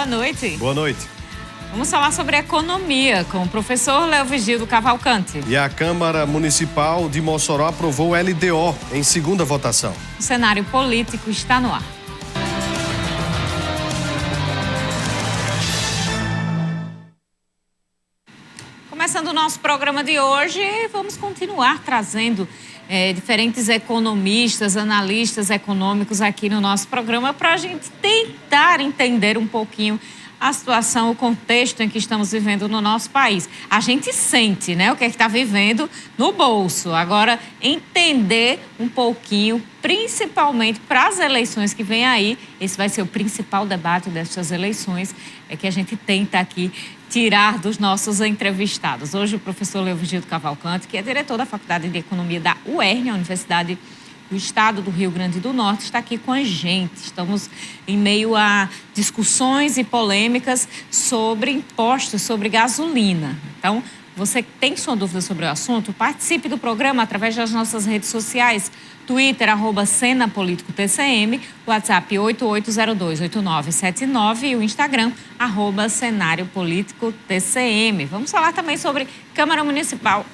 boa noite. Boa noite. Vamos falar sobre economia com o professor Leovigildo Cavalcante. E a Câmara Municipal de Mossoró aprovou o LDO em segunda votação. O cenário político está no ar. Começando o nosso programa de hoje, vamos continuar trazendo diferentes economistas, analistas econômicos aqui no nosso programa para a gente tentar entender um pouquinho a situação, o contexto em que estamos vivendo no nosso país. A gente sente, né, o que é que está vivendo no bolso. Agora, entender um pouquinho, principalmente para as eleições que vêm aí, esse vai ser o principal debate destas eleições, é que a gente tenta aqui tirar dos nossos entrevistados. Hoje o professor Leovigildo Cavalcante, que é diretor da Faculdade de Economia da UERN, a Universidade do Estado do Rio Grande do Norte, está aqui com a gente. Estamos em meio a discussões e polêmicas sobre impostos, sobre gasolina. Então, você tem sua dúvida sobre o assunto? Participe do programa através das nossas redes sociais, Twitter, @CenaPolíticoTCM, WhatsApp 88028979 e o Instagram, @CenárioPolíticoTCM. Vamos falar também sobre Câmara Municipal,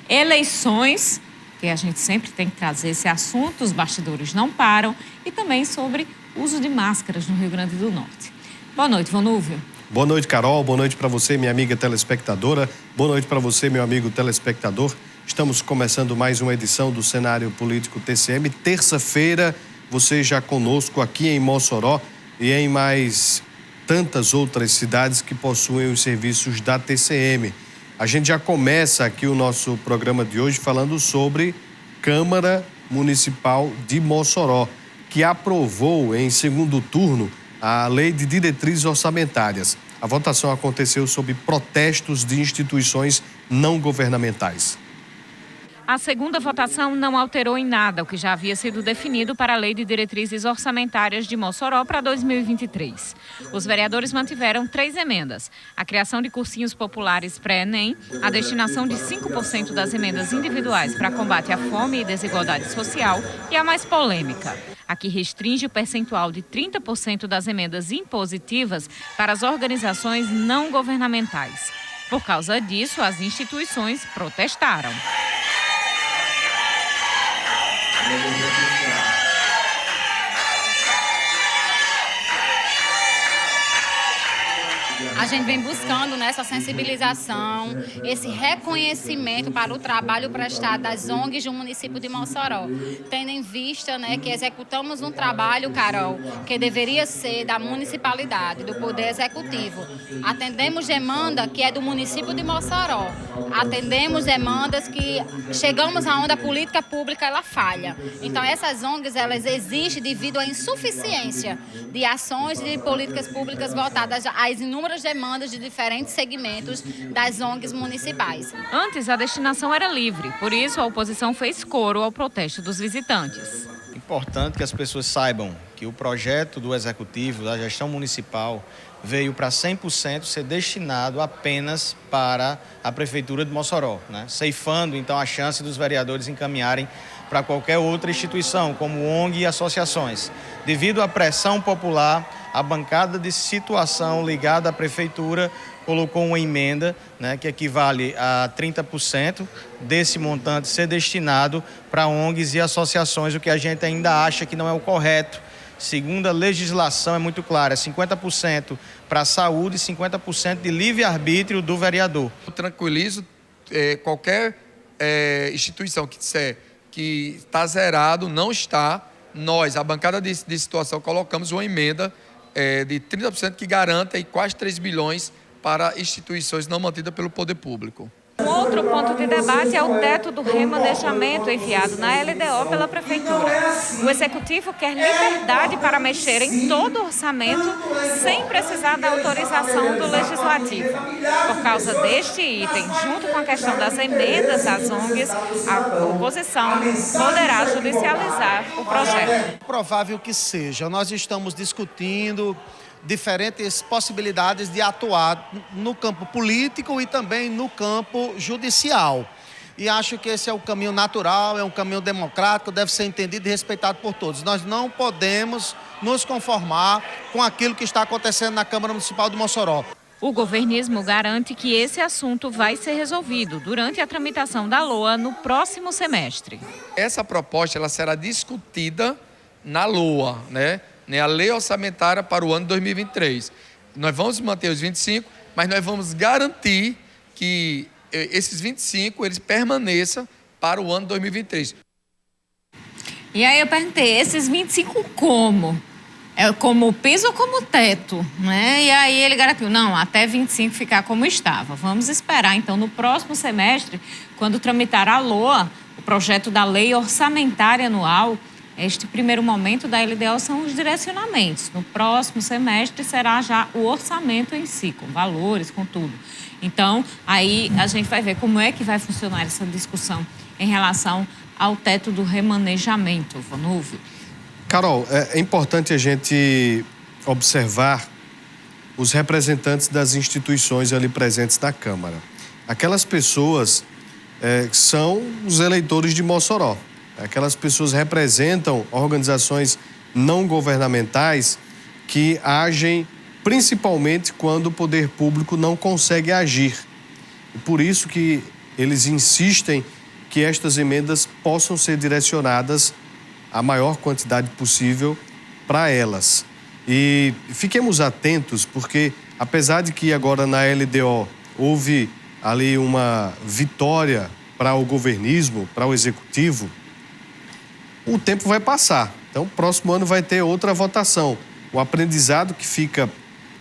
eleições, que a gente sempre tem que trazer esse assunto, os bastidores não param, e também sobre uso de máscaras no Rio Grande do Norte. Boa noite, Vonúvio. Boa noite, Carol. Boa noite para você, minha amiga telespectadora. Boa noite para você, meu amigo telespectador. Estamos começando mais uma edição do Cenário Político TCM. Terça-feira, você já conosco aqui em Mossoró e em mais tantas outras cidades que possuem os serviços da TCM. A gente já começa aqui o nosso programa de hoje falando sobre Câmara Municipal de Mossoró, que aprovou em segundo turno a Lei de Diretrizes Orçamentárias. A votação aconteceu sob protestos de instituições não governamentais. A segunda votação não alterou em nada o que já havia sido definido para a Lei de Diretrizes Orçamentárias de Mossoró para 2023. Os vereadores mantiveram 3 emendas: a criação de cursinhos populares pré-ENEM, a destinação de 5% das emendas individuais para combate à fome e desigualdade social e a mais polêmica, a que restringe o percentual de 30% das emendas impositivas para as organizações não governamentais. Por causa disso, as instituições protestaram. A gente vem buscando essa sensibilização, esse reconhecimento para o trabalho prestado das ONGs do município de Mossoró, tendo em vista, que executamos um trabalho, Carol, que deveria ser da municipalidade, do Poder Executivo. Atendemos demanda que é do município de Mossoró, atendemos demandas que chegamos aonde a política pública ela falha. Então essas ONGs elas existem devido à insuficiência de ações de políticas públicas voltadas às inúmeras demandas de diferentes segmentos das ONGs municipais. Antes, a destinação era livre, por isso a oposição fez coro ao protesto dos visitantes. Importante que as pessoas saibam que o projeto do Executivo, da gestão municipal, veio para 100% ser destinado apenas para a Prefeitura de Mossoró, ceifando então a chance dos vereadores encaminharem para qualquer outra instituição, como ONG e associações. Devido à pressão popular, a bancada de situação ligada à Prefeitura colocou uma emenda, que equivale a 30% desse montante ser destinado para ONGs e associações, o que a gente ainda acha que não é o correto. Segundo a legislação, é muito clara, 50% para a saúde e 50% de livre-arbítrio do vereador. Eu tranquilizo qualquer instituição que disser que está zerado, não está. Nós, a bancada de situação, colocamos uma emenda de 30% que garanta aí quase 3 bilhões para instituições não mantidas pelo poder público. Um outro ponto de debate é o teto do remanejamento enviado na LDO pela Prefeitura. O Executivo quer liberdade para mexer em todo o orçamento sem precisar da autorização do Legislativo. Por causa deste item, junto com a questão das emendas às ONGs, a oposição poderá judicializar o projeto. É provável que seja. Nós estamos discutindo diferentes possibilidades de atuar no campo político e também no campo judicial. e acho que esse é o caminho natural, é um caminho democrático, deve ser entendido e respeitado por todos. Nós não podemos nos conformar com aquilo que está acontecendo na Câmara Municipal de Mossoró. O governismo garante que esse assunto vai ser resolvido durante a tramitação da LOA no próximo semestre. Essa proposta ela será discutida na LOA, né? A Lei Orçamentária para o ano 2023. Nós vamos manter os 25, mas nós vamos garantir que esses 25 eles permaneçam para o ano 2023. E aí eu perguntei, esses 25 como? É como piso ou como teto, né? E aí ele garantiu, não, até 25 ficar como estava. Vamos esperar, então, no próximo semestre, quando tramitar a LOA, o projeto da Lei Orçamentária Anual, este primeiro momento da LDO são os direcionamentos. No próximo semestre será já o orçamento em si, com valores, com tudo. Então, aí a gente vai ver como é que vai funcionar essa discussão em relação ao teto do remanejamento, Vanúvio. Carol, é importante a gente observar os representantes das instituições ali presentes na Câmara. Aquelas pessoas são os eleitores de Mossoró. Aquelas pessoas representam organizações não governamentais que agem principalmente quando o poder público não consegue agir. E por isso que eles insistem que estas emendas possam ser direcionadas a maior quantidade possível para elas. E fiquemos atentos, porque apesar de que agora na LDO houve ali uma vitória para o governismo, para o executivo, o tempo vai passar. Então, próximo ano vai ter outra votação. O aprendizado que fica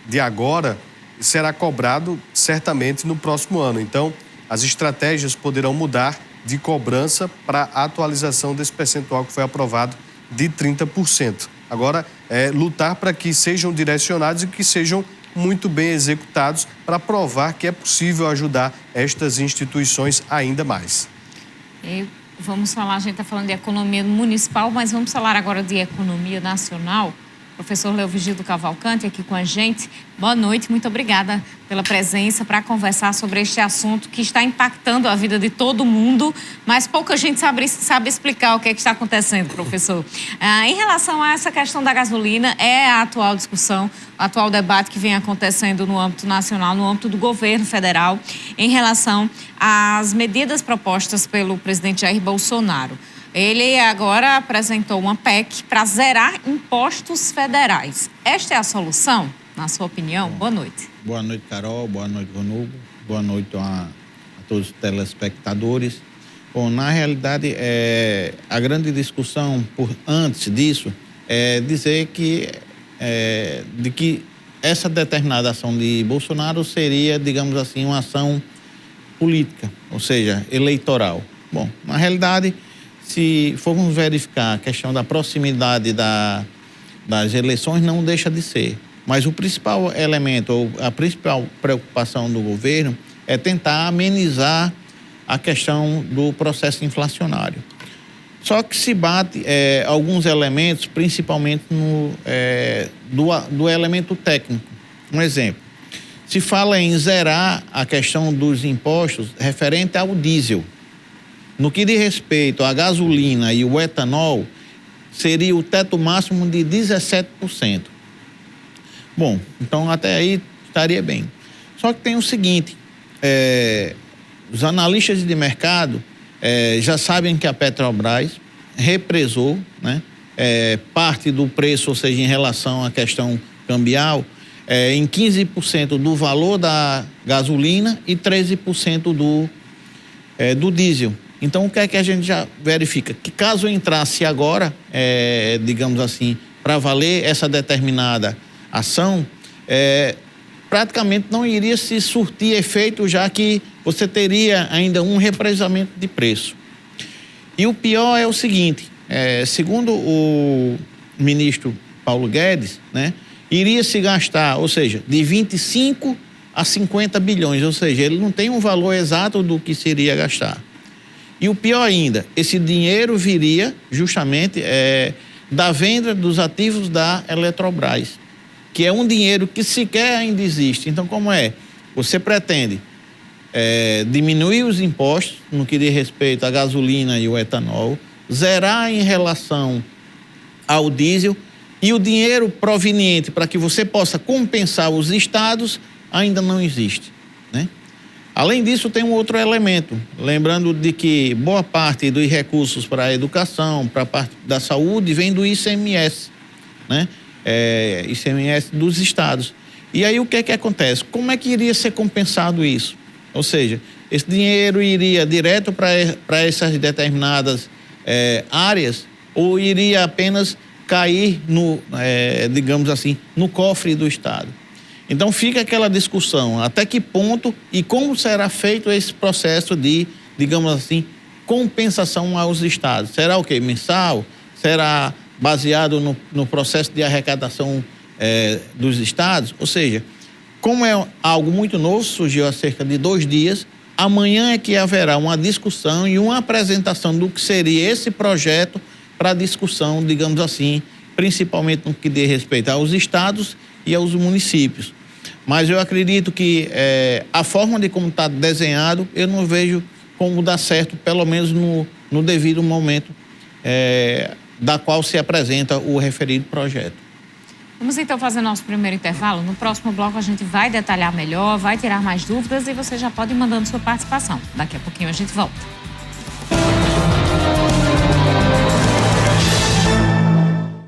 de agora será cobrado certamente no próximo ano. Então, as estratégias poderão mudar de cobrança para a atualização desse percentual que foi aprovado de 30%. Agora, lutar para que sejam direcionados e que sejam muito bem executados para provar que é possível ajudar estas instituições ainda mais. Vamos falar, a gente está falando de economia municipal, mas vamos falar agora de economia nacional. Professor Leovigildo Cavalcante aqui com a gente. Boa noite, muito obrigada pela presença para conversar sobre este assunto que está impactando a vida de todo mundo, mas pouca gente sabe explicar o que é que está acontecendo, professor. Em relação a essa questão da gasolina, é a atual discussão, o atual debate que vem acontecendo no âmbito nacional, no âmbito do governo federal, em relação às medidas propostas pelo presidente Jair Bolsonaro. Ele agora apresentou uma PEC para zerar impostos federais. Esta é a solução, na sua opinião? Boa noite. Boa noite, Carol. Boa noite, Vanúvio. Boa noite a todos os telespectadores. Bom, na realidade, a grande discussão antes disso é dizer que essa determinada ação de Bolsonaro seria, digamos assim, uma ação política, ou seja, eleitoral. Bom, na realidade, se formos verificar a questão da proximidade das eleições, não deixa de ser. Mas o principal elemento, ou a principal preocupação do governo é tentar amenizar a questão do processo inflacionário. Só que se bate alguns elementos, principalmente do elemento técnico. Um exemplo, se fala em zerar a questão dos impostos referente ao diesel. No que diz respeito à gasolina e o etanol, seria o teto máximo de 17%. Bom, então até aí estaria bem. Só que tem o seguinte, os analistas de mercado já sabem que a Petrobras represou, né, parte do preço, ou seja, em relação à questão cambial, em 15% do valor da gasolina e 13% do diesel. Então, o que é que a gente já verifica? Que caso entrasse agora, digamos assim, para valer essa determinada ação, praticamente não iria se surtir efeito, já que você teria ainda um represamento de preço. E o pior é o seguinte, segundo o ministro Paulo Guedes, né, iria se gastar, ou seja, de 25 a 50 bilhões, ou seja, ele não tem um valor exato do que seria gastar. E o pior ainda, esse dinheiro viria justamente da venda dos ativos da Eletrobras, que é um dinheiro que sequer ainda existe. Então, como é? Você pretende diminuir os impostos no que diz respeito à gasolina e o etanol, zerar em relação ao diesel, e o dinheiro proveniente para que você possa compensar os estados ainda não existe, né? Além disso, tem um outro elemento, lembrando de que boa parte dos recursos para a educação, para a parte da saúde, vem do ICMS, né? ICMS dos estados. E aí o que é que acontece? Como é que iria ser compensado isso? Ou seja, esse dinheiro iria direto para essas determinadas áreas, ou iria apenas cair digamos assim, no cofre do estado? Então fica aquela discussão, até que ponto e como será feito esse processo de, digamos assim, compensação aos estados. Será o quê? Mensal? Será baseado no processo de arrecadação dos estados? Ou seja, como é algo muito novo, surgiu há cerca de 2 dias, amanhã é que haverá uma discussão e uma apresentação do que seria esse projeto para discussão, digamos assim, principalmente no que diz respeito aos estados e aos municípios. Mas eu acredito que a forma de como está desenhado, eu não vejo como dar certo, pelo menos no devido momento da qual se apresenta o referido projeto. Vamos então fazer nosso primeiro intervalo. No próximo bloco a gente vai detalhar melhor, vai tirar mais dúvidas e você já pode ir mandando sua participação. Daqui a pouquinho a gente volta.